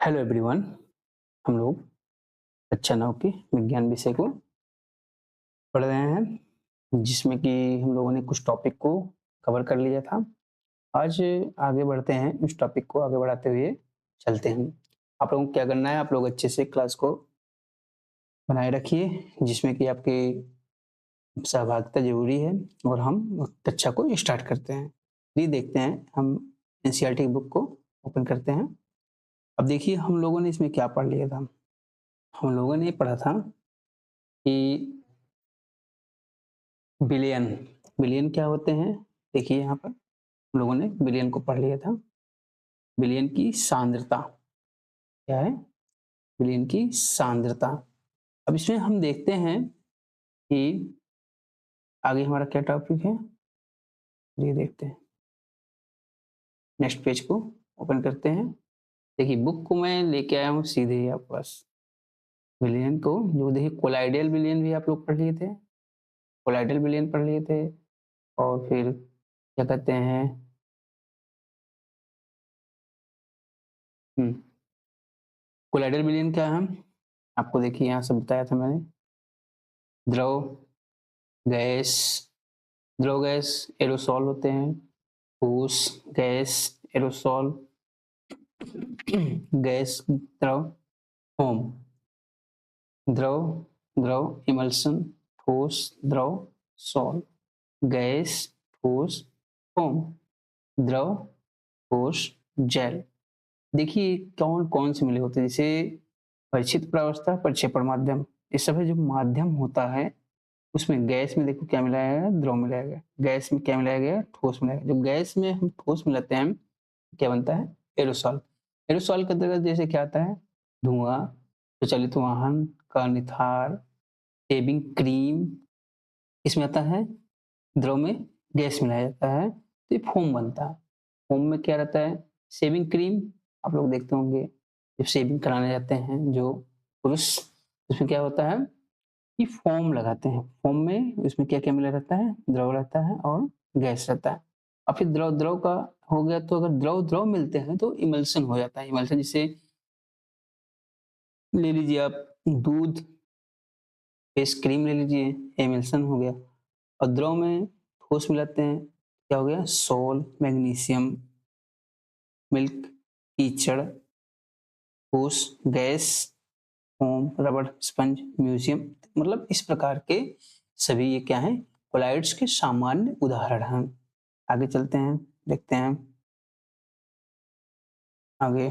Hello everyone. हम लोग कक्षा 9 के विज्ञान विषय को पढ़ रहे हैं, जिसमें कि हम लोगों ने कुछ टॉपिक को कवर कर लिया था। आज आगे बढ़ते हैं, उस टॉपिक को आगे बढ़ाते हुए चलते हैं। आप लोगों को क्या करना है, आप लोग अच्छे से क्लास को बनाए रखिए, जिसमें कि आपकी सहभागिता ज़रूरी है। और हम कक्षा को स्टार्ट करते हैं। चलिए देखते हैं, हम एनसीईआरटी की बुक को ओपन करते हैं। अब देखिए हम लोगों ने इसमें क्या पढ़ लिया था। हम लोगों ने पढ़ा था कि बिलियन, बिलियन क्या होते हैं? देखिए यहाँ पर हम लोगों ने बिलियन को पढ़ लिया था। बिलियन की सांद्रता क्या है? बिलियन की सांद्रता। अब इसमें हम देखते हैं कि आगे हमारा क्या टॉपिक है, ये देखते हैं। नेक्स्ट पेज को ओपन करते हैं। देखिए बुक को मैं लेके आया हूँ सीधे ही आपके पास। बिलियन को जो देखिए कोलाइडल बिलियन भी आप लोग पढ़ लिए थे, कोलाइडल बिलियन पढ़ लिए थे। और फिर क्या कहते हैं, कोलाइडल बिलियन क्या है? आपको देखिए यहाँ से बताया था मैंने। द्रव गैस, द्रव गैस एरोसॉल होते हैं। ठोस गैस एरोसॉल, गैस द्रव, फोम, द्रव द्रव इमल्सन, ठोस द्रव सॉल, गैस ठोस फोम, द्रव ठोस जेल। देखिए कौन कौन से मिले होते हैं, जैसे परिचित प्रावस्था, प्रक्षेपण माध्यम। इस सब जो माध्यम होता है उसमें गैस में देखो क्या मिलाया गया, द्रव मिलाया गया। गैस में क्या मिलाया गया, ठोस मिलाया गया। जब गैस में हम ठोस मिलाते हैं क्या बनता है, एरोसॉल। एरोसॉल के अंतर्गत जैसे क्या आता है, धुआं, स्वचालित वाहन का निथार, शेविंग क्रीम। इसमें आता है द्रव में गैस मिलाया जाता है तो ये फोम बनता है। फोम में क्या रहता है, शेविंग क्रीम। आप लोग देखते होंगे जब शेविंग कराने जाते हैं जो पुरुष, उसमें क्या होता है कि फोम लगाते हैं। फोम में उसमें क्या-क्या मिला रहता है, द्रव रहता है और गैस रहता है। और फिर द्रव द्रव का हो गया, तो अगर द्रव द्रव मिलते हैं तो इमल्शन हो जाता है। इमल्शन जैसे ले लीजिए आप दूध, फेस क्रीम ले लीजिए, इमल्शन हो गया। और द्रव में ठोस मिलाते हैं, क्या हो गया, सोल, मैग्नीशियम, मिल्क, कीचड़, ठोस, गैस, फोम, रबड़, स्पंज, म्यूजियम। मतलब इस प्रकार के सभी ये क्या हैं, कोलाइड्स के सामान्य उदाहरण हैं। आगे चलते हैं, देखते हैं आगे।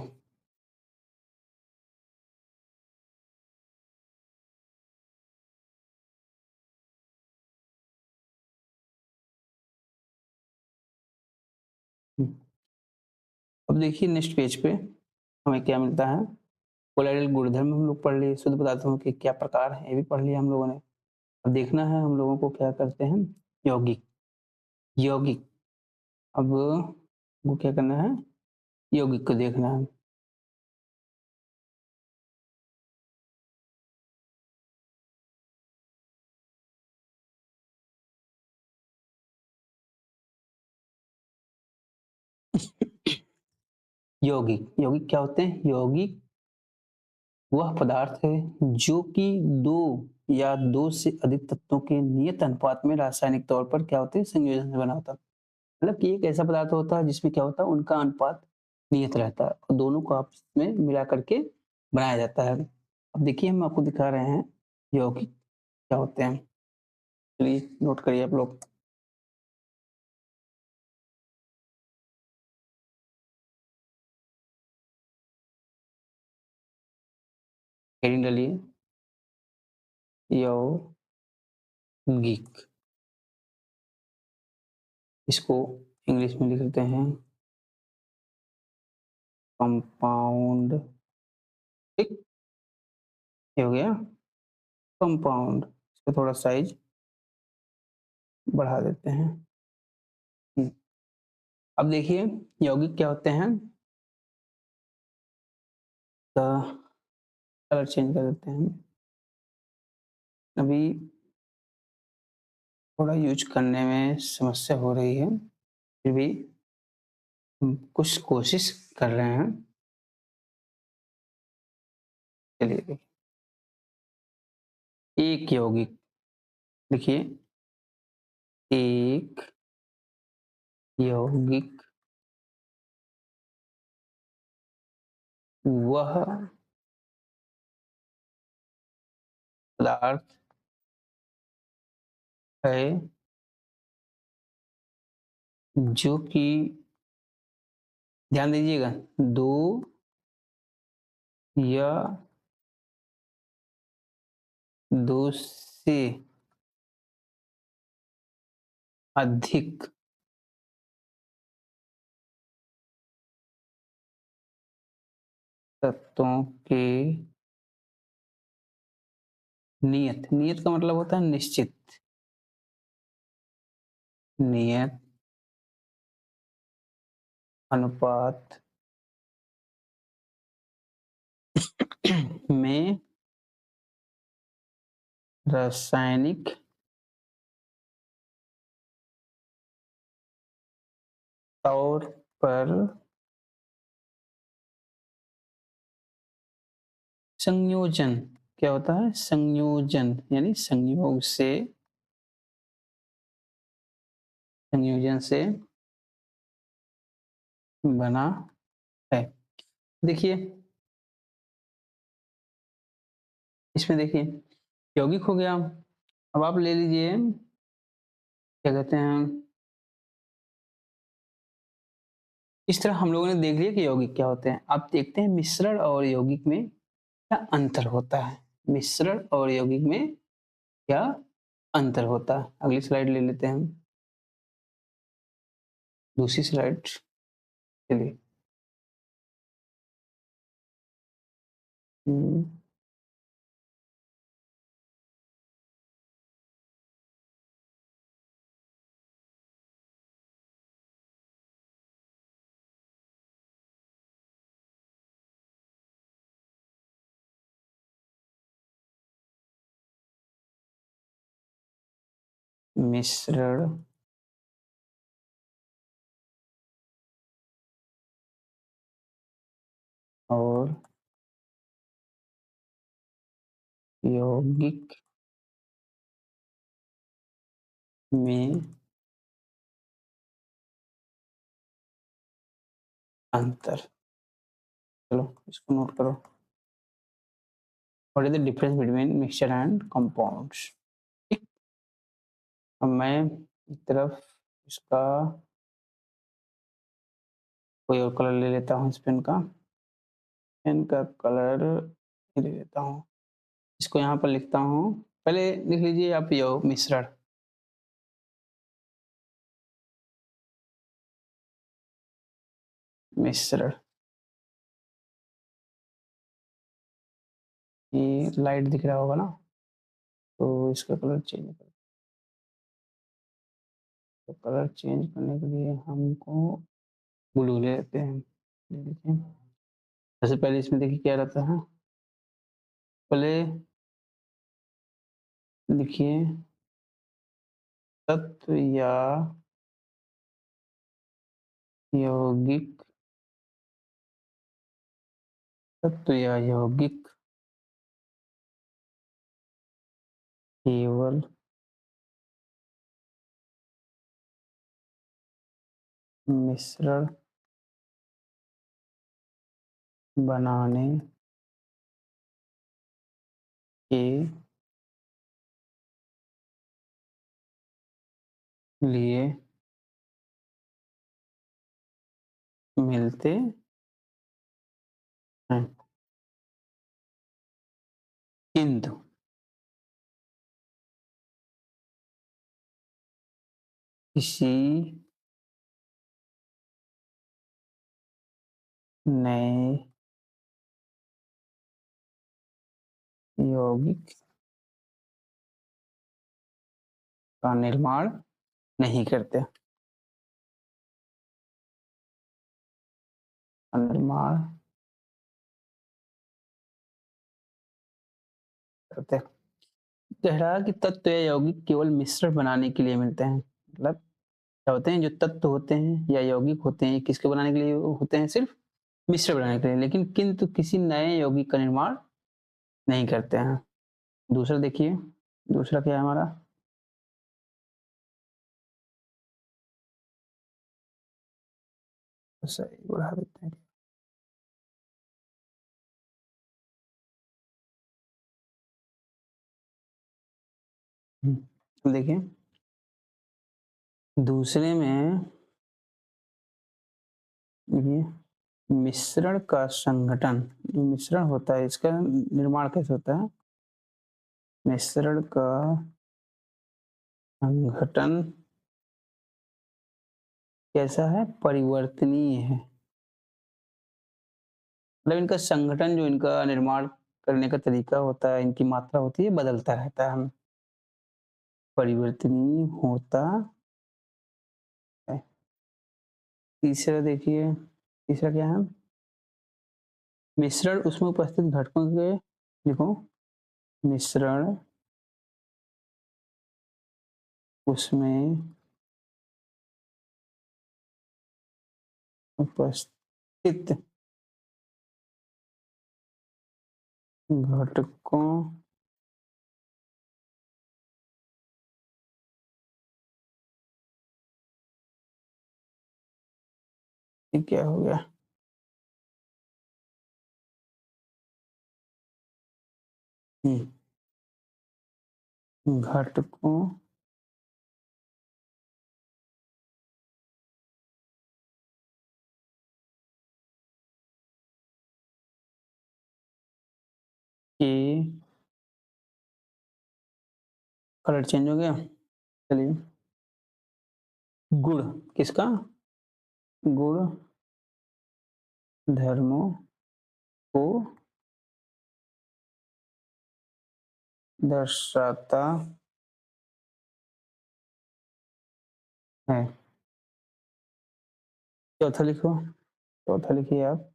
अब देखिए नेक्स्ट पेज पे हमें क्या मिलता है, कोलाइडल गुणधर्म हम लोग पढ़ लिए, शुद्ध पदार्थों के क्या प्रकार हैं ये भी पढ़ लिया हम लोगों ने। अब देखना है हम लोगों को क्या करते हैं, यौगिक। यौगिक, अब वो क्या करना है, यौगिक को देखना है। यौगिक, यौगिक क्या होते हैं, यौगिक वह पदार्थ है जो कि दो या दो से अधिक तत्वों के नियत अनुपात में रासायनिक तौर पर क्या होते हैं, संयोजन से बना होता है। मतलब कि एक ऐसा पदार्थ होता है जिसमें क्या होता है, उनका अनुपात नियत रहता है और दोनों को आपस में मिला करके बनाया जाता है। अब देखिए हम आपको दिखा रहे हैं यौगिक क्या होते हैं। चलिए नोट करिए आप लोग। हेडिंग डालिए, यौगिक। इसको इंग्लिश में लिख लेते हैं कंपाउंड। ठीक, ये हो गया कंपाउंड। इसका थोड़ा साइज बढ़ा देते हैं। हम्म, अब देखिए यौगिक क्या होते हैं, तो कलर चेंज कर देते हैं। अभी थोड़ा यूज करने में समस्या हो रही है, फिर भी हम कुछ कोशिश कर रहे हैं। एक यौगिक, देखिए एक यौगिक वह पदार्थ है जो कि, ध्यान दीजिएगा, दो या दो से अधिक तत्वों के नियत, नियत का मतलब होता है निश्चित, नियत अनुपात में रासायनिक तौर पर संयोजन, क्या होता है, संयोजन यानी संयोग से, संयोजन से बना है। देखिए इसमें, देखिए यौगिक हो गया। अब आप ले लीजिए, क्या कहते हैं, इस तरह हम लोगों ने देख लिया कि यौगिक क्या होते हैं। आप देखते हैं मिश्रण और यौगिक में क्या अंतर होता है, मिश्रण और यौगिक में क्या अंतर होता है। अगली स्लाइड ले लेते हैं हम, दूसरी स्लाइड, चलिए। हम्म, मिश्रण और यौगिक में अंतर, चलो इसको नोट करो। What is the difference between mixture and compounds. अब मैं एक तरफ इसका कोई और कलर ले लेता हूँ, इस पेन का, पेन का कलर ले लेता हूँ, इसको यहाँ पर लिखता हूँ। पहले लिख लीजिए आप यो मिश्रण, मिश्रण, ये लाइट दिख रहा होगा ना, तो इसका कलर चेंज कर, तो कलर चेंज करने के लिए हमको ब्लू ले लेते हैं। ये देखिए, सबसे पहले इसमें देखिए क्या रहता है, पहले लिखिए तत्व या यौगिक, तत्व या यौगिक केवल मिश्रण बनाने के लिए मिलते हैं, किंतु किसी नए यौगिक का निर्माण नहीं करते, निर्माण करते, कह रहा है कि तत्व या यौगिक केवल मिश्रण बनाने के लिए मिलते हैं। मतलब क्या होते हैं, जो तत्व होते हैं या यौगिक होते हैं, किसके बनाने के लिए होते हैं, सिर्फ मिश्रण बनाने के लिए, लेकिन किंतु किसी नए यौगिक का निर्माण नहीं करते हैं। दूसरा देखिए, दूसरा क्या है हमारा? सही, बढ़ा देते हैं। देखिए, दूसरे में ये मिश्रण का संगठन, जो मिश्रण होता है इसका निर्माण कैसे होता है? मिश्रण का संगठन कैसा है? परिवर्तनीय है। मतलब इनका संगठन, जो इनका निर्माण करने का तरीका होता है, इनकी मात्रा होती है, बदलता रहता है, परिवर्तनीय होता है। तीसरा देखिए, तीसरा क्या है? मिश्रण उसमें उपस्थित घटकों के, देखो, मिश्रण उसमें उपस्थित घटकों ये क्या हो गया? घटकों के कलर चेंज हो गया। चलिए, गुण किसका? गुण धर्मों को दर्शाता है। चौथा लिखो, चौथा लिखिए आप।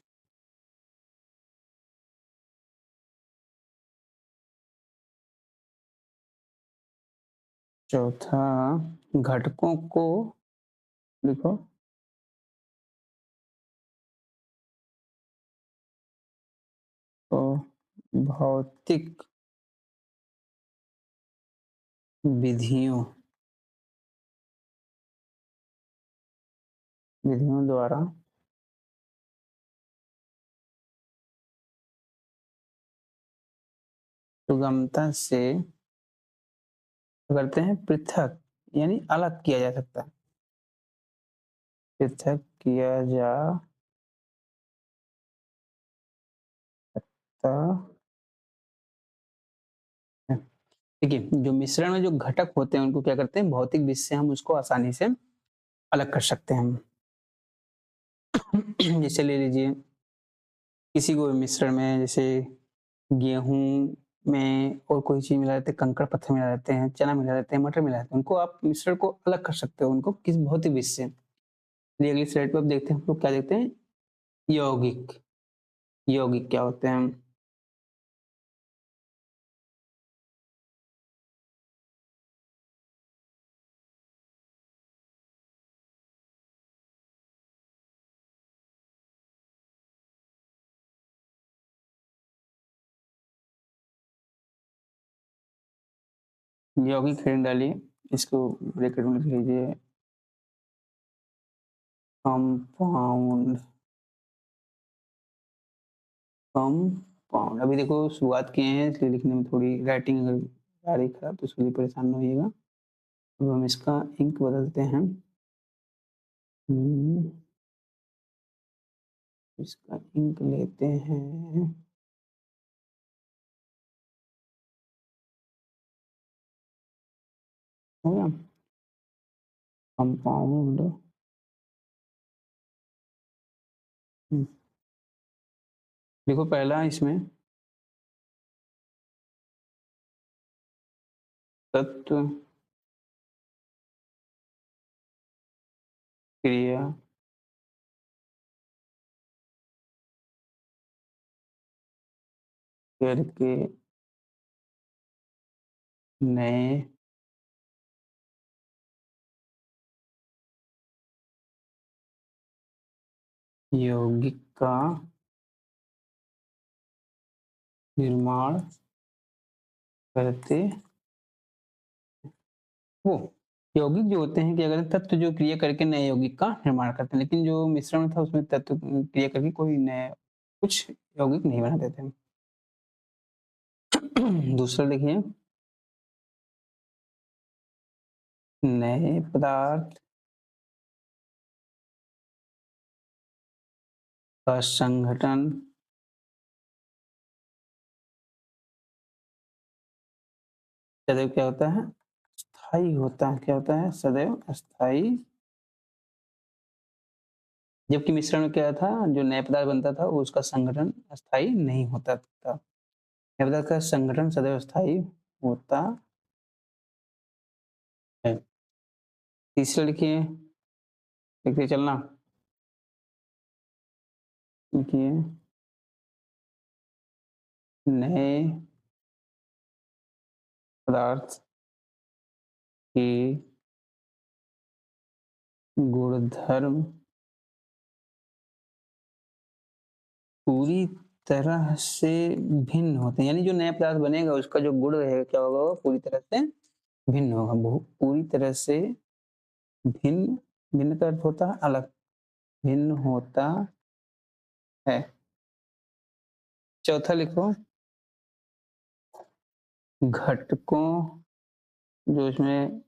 चौथा, घटकों को लिखो, तो भौतिक विधियों विधियों द्वारा सुगमता से करते हैं पृथक, यानी अलग किया जा सकता है, पृथक किया जा सकता है। देखिए, जो मिश्रण में जो घटक होते हैं उनको क्या करते हैं, भौतिक विधि से हम उसको आसानी से अलग कर सकते हैं हम। जैसे ले लीजिए, किसी को भी मिश्रण में, जैसे गेहूं में और कोई चीज मिला देते हैं, कंकड़ पत्थर मिला देते हैं, चना मिला देते हैं, मटर मिला देते हैं, उनको आप मिश्रण को अलग कर सकते हो, उनको किस भौतिक विधि से। चलिए अगली स्लाइड पे आप देखते हैं, हम लोग क्या देखते हैं, यौगिक। यौगिक क्या होते हैं? यौगिक हेडिंग डालिए, इसको ब्रैकेट में लिख लीजिए, कंपाउंड। कंपाउंड, अभी देखो शुरुआत किए हैं इसलिए लिखने में थोड़ी राइटिंग अगर आ रही खराब तो उसके लिए परेशान न होइएगा। अब हम इसका इंक बदलते हैं। इसका इंक लेते हैं, हो गया कंपाउंड। देखो पहला इसमें तत्व क्रिया करके नए यौगिक का निर्माण करते वो यौगिक जो होते हैं कि अगर तत्व जो क्रिया करके नए यौगिक का निर्माण करते हैं, लेकिन जो मिश्रण था उसमें तत्व क्रिया करके कोई नया कुछ यौगिक नहीं बनाते थे। दूसरा देखिए, नए पदार्थ का संघटन सदैव क्या होता है? स्थायी होता है। क्या होता है? सदैव स्थायी। जबकि मिश्रण में क्या था, जो नया पदार्थ बनता था उसका संगठन स्थायी नहीं होता था। नए पदार्थ का संगठन सदैव स्थायी होता है। तीसरा लिखिए, लिखते चलना। लिखिए, नए पदार्थ के गुणधर्म पूरी तरह से भिन्न होते हैं। यानी जो नया पदार्थ बनेगा उसका जो गुण रहेगा क्या होगा, वो पूरी तरह से भिन्न होगा। पूरी तरह से भिन्न। भिन्न का अर्थ होता है अलग। भिन्न होता है। चौथा लिखो, घटकों जो इसमें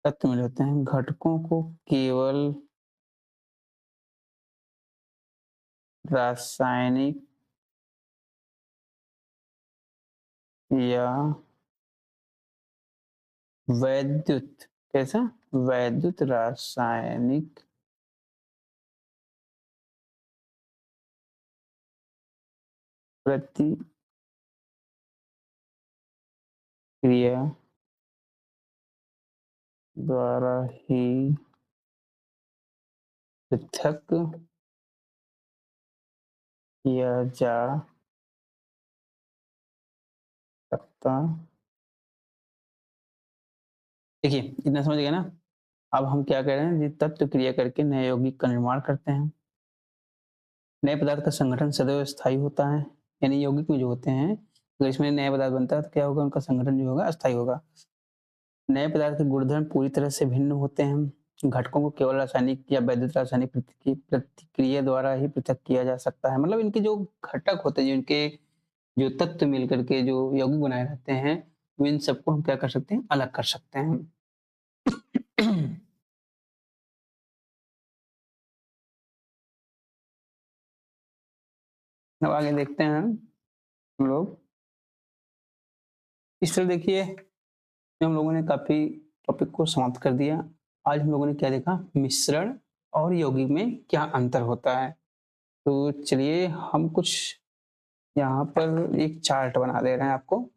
तत्व मिले होते हैं, घटकों को केवल रासायनिक या वैद्युत, कैसा? वैद्युत रासायनिक प्रतिक्रिया द्वारा ही पृथक किया जा सकता। देखिए, इतना समझ गए ना? अब हम क्या कर रहे हैं, ये तत्व क्रिया करके नए यौगिक का निर्माण करते हैं। नए पदार्थ का संगठन सदैव स्थायी होता है। यानी यौगिक में जो होते हैं, अगर इसमें नया पदार्थ बनता है तो क्या होगा, उनका संगठन जो होगा अस्थायी होगा। नए पदार्थ के गुणधर्म पूरी तरह से भिन्न होते हैं। घटकों को केवल रासायनिक या वैद्युत रासायनिक प्रतिक्रिया द्वारा ही पृथक किया जा सकता है। मतलब इनके जो घटक होते हैं, जो इनके जो तत्व मिलकर के जो यौगिक बनाए रहते हैं, वो इन सबको हम क्या कर सकते हैं, अलग कर सकते हैं। अब आगे देखते हैं हम लोग। इस तरह देखिए, हम लोगों ने काफी टॉपिक को समाप्त कर दिया। आज हम लोगों ने क्या देखा, मिश्रण और यौगिक में क्या अंतर होता है। तो चलिए हम कुछ यहाँ पर एक चार्ट बना दे रहे हैं आपको,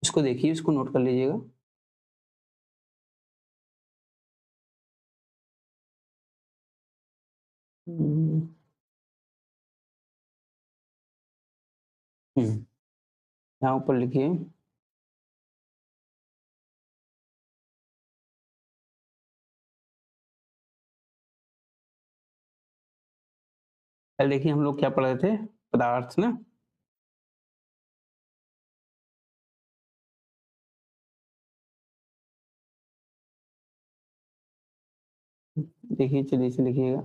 इसको देखिए, इसको नोट कर लीजिएगा। हम्म, यहाँ ऊपर लिखिए, पहले देखिए हम लोग क्या पढ़ रहे थे, पदार्थ ना। देखिए, चलिए इसे लिखिएगा,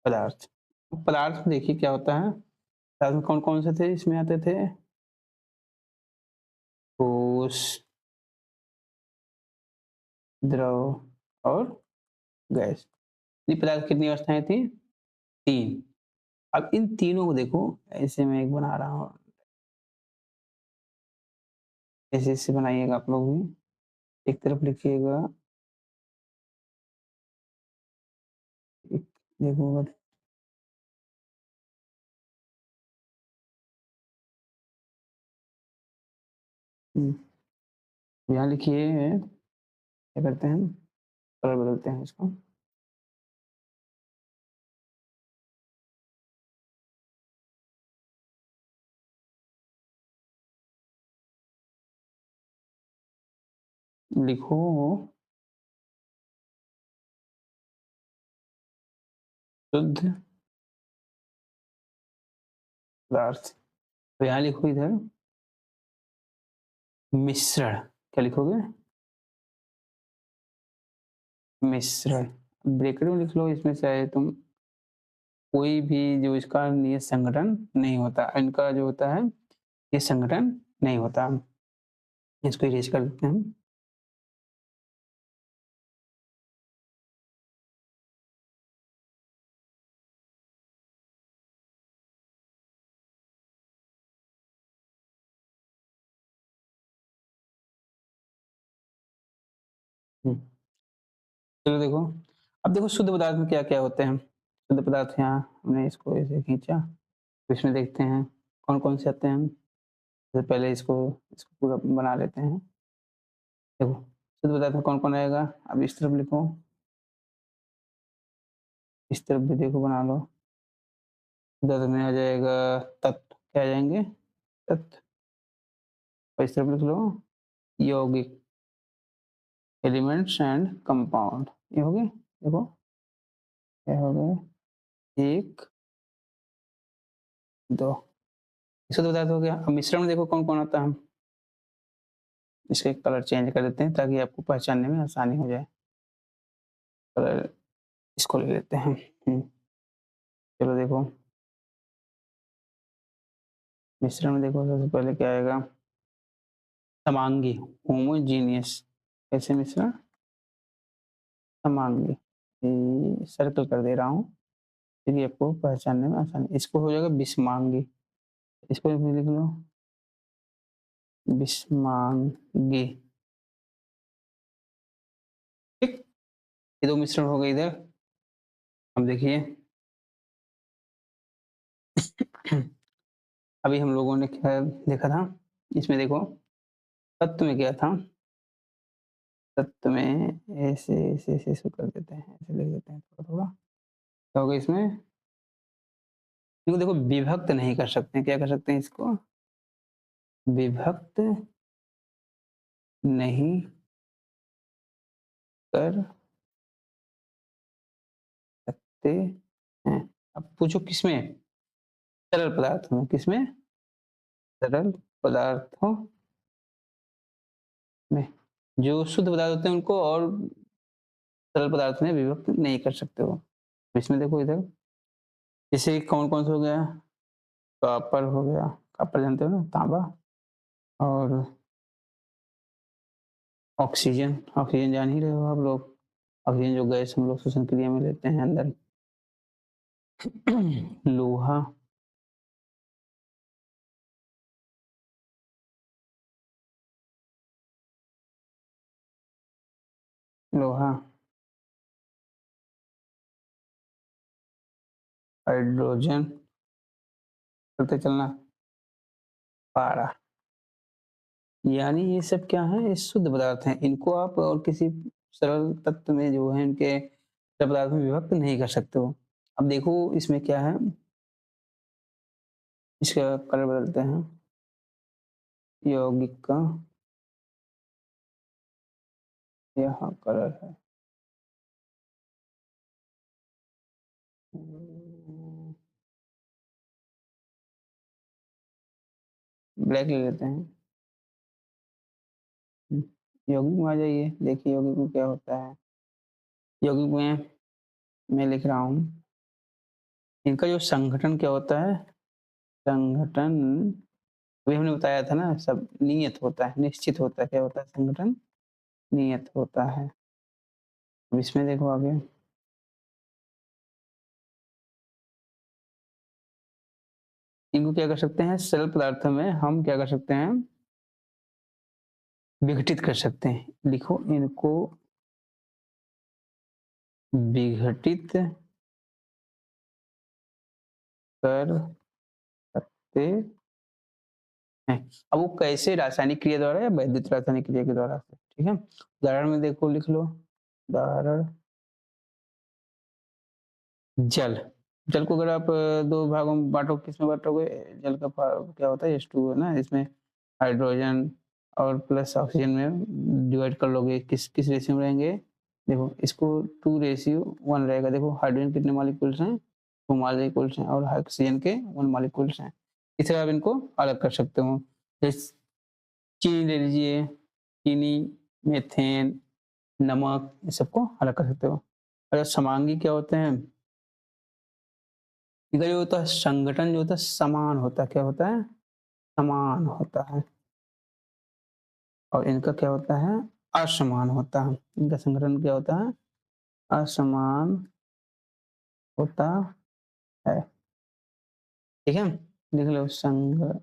पदार्थ। पदार्थ में देखिए क्या होता है, पदार्थ में कौन कौन से थे, इसमें आते थे ठोस, द्रव और गैस। ये पदार्थ कितनी अवस्थाएं थी, तीन। अब इन तीनों को देखो, ऐसे मैं एक बना रहा हूँ, ऐसे ऐसे बनाइएगा आप लोग भी। एक तरफ लिखिएगा, एक देखो। यहाँ लिखिए, क्या करते हैं, कलर बदलते हैं इसको। लिखो शुद्ध पदार्थ। तो यहाँ लिखो इधर मिश्रण क्या लिखोगे? मिश्रण। ब्रैकेट में लिख लो, इसमें चाहे तुम कोई भी जो इसका ये संगठन नहीं होता, इनका जो होता है ये संगठन नहीं होता। इसको इरेज कर देते हैं हम। चलो देखो, अब देखो शुद्ध पदार्थ में क्या क्या होते हैं। शुद्ध पदार्थ यहाँ हमने इसको ऐसे खींचा, तो इसमें देखते हैं कौन कौन से आते हैं। तो पहले इसको इसको पूरा बना लेते हैं। देखो शुद्ध पदार्थ में कौन कौन आएगा, अब इस तरफ लिखो, इस तरफ भी देखो बना लो। शुद्ध में आ जाएगा तत्व, क्या आ जाएंगे? तत्व। और इस तरफ लिख लो यौगिक, एलिमेंट्स एंड कंपाउंड। ये हो गए, देखो क्या हो गए, एक दो, शुद्ध पदार्थ हो गया। अब मिश्रण में देखो कौन कौन आता है। हम इसका कलर चेंज कर देते हैं ताकि आपको पहचानने में आसानी हो जाए। कलर इसको ले लेते हैं। चलो देखो मिश्रण में देखो सबसे पहले क्या आएगा, समांगी, होमोजीनियस। कैसे मिश्रण? समांगी। सर्कल कर दे रहा हूँ क्योंकि आपको पहचानने में आसानी। इसको हो जाएगा विषमांगी, इसको भी लिख लो विषमांगी। ठीक, ये दो मिश्रण हो गए इधर। अब देखिए अभी हम लोगों ने क्या देखा था, इसमें देखो तत्व में क्या था। तत्व में ऐसे ऐसे ऐसे ऐसे कर देते हैं, ऐसे लिख देते हैं थोड़ा थोड़ा। क्या होगा इसमें, इनको देखो विभक्त नहीं कर सकते, क्या कर सकते हैं इसको, विभक्त नहीं कर सकते हैं। अब पूछो किसमें, तरल पदार्थों में। किसमें? तरल पदार्थों में। जो शुद्ध पदार्थ होते हैं उनको और तरल पदार्थ में विभक्त नहीं कर सकते हो। इसमें देखो इधर, जैसे कौन कौन सा हो गया, कॉपर हो गया, कॉपर जानते हो ना, तांबा। और ऑक्सीजन, ऑक्सीजन जान ही रहे हो आप लोग, ऑक्सीजन जो गैस हम लोग श्वसन क्रिया में लेते हैं अंदर। लोहा, लोहा, हाइड्रोजन, चलते चलना, पारा। यानी ये सब क्या है, ये शुद्ध पदार्थ हैं। इनको आप और किसी सरल तत्व में जो है इनके तरल पदार्थ में विभक्त नहीं कर सकते हो। अब देखो इसमें क्या है, इसका कलर बदलते हैं, यौगिक का यहाँ कलर है ब्लैक ले लेते हैं। यौगिक में आ जाइए, देखिए यौगिक में क्या होता है। यौगिक में मैं लिख रहा हूँ, इनका जो संगठन क्या होता है, संगठन अभी हमने बताया था ना, सब नियत होता है, निश्चित होता है। क्या होता है संगठन? नियत होता है। अब इसमें देखो आगे, इनको क्या कर सकते हैं, सरल पदार्थों में हम क्या कर सकते हैं, विघटित कर सकते हैं। लिखो इनको विघटित कर सकते हैं। अब वो कैसे, रासायनिक क्रिया द्वारा या वैद्युत रासायनिक क्रिया के द्वारा से। ठीक है, उदाहरण में देखो, लिख लो उदाहरण, जल। जल को अगर आप दो भागों में बांटो, किसमें बांटोगे, जल का क्या होता है H2 है ना, इसमें हाइड्रोजन और प्लस ऑक्सीजन में डिवाइड कर लोगे, किस किस रेशियो में रहेंगे। देखो इसको 2:1 रहेगा। देखो हाइड्रोजन कितने मॉलिक्यूल्स हैं, 2 मॉलिक्यूल्स हैं, और ऑक्सीजन के 1 मॉलिक्यूल्स हैं। इस तरह आप इनको अलग कर सकते हो। चीनी ले लीजिए, चीनी, मीथेन, नमक, इन सबको अलग कर सकते हो। और समांगी क्या होते हैं? इधर जो होता है संगठन जो होता है समान होता है, क्या होता है? समान होता है। और इनका क्या होता है? असमान होता है। इनका संगठन क्या होता है? असमान होता है। ठीक है? लिख लो संगठन।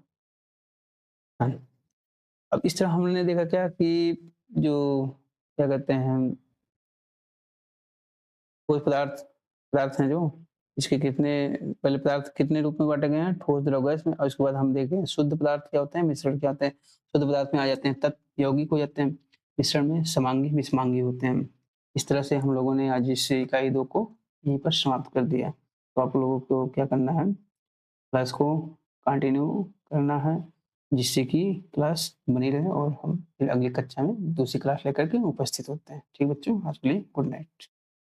अब इस तरह हमने देखा क्या कि जो क्या कहते हैं ठोस पदार्थ पदार्थ हैं जो इसके कितने पहले पदार्थ कितने रूप में बांटे गए हैं? ठोस, द्रव, गैस में। और उसके बाद हम देखें शुद्ध पदार्थ क्या होते हैं, मिश्रण क्या होते हैं। शुद्ध पदार्थ में आ जाते हैं तत्व, यौगिक हो जाते हैं। मिश्रण में समांगी, विषमांगी होते हैं। इस तरह से हम लोगों ने आज इस इकाई 2 को यहीं पर समाप्त कर दिया। तो आप लोगों को क्या करना है, क्लास को कंटिन्यू करना है जिससे कि क्लास बनी रहे और हम फिर अगली कक्षा में दूसरी क्लास लेकर के उपस्थित होते हैं। ठीक बच्चों, आज के लिए गुड नाइट।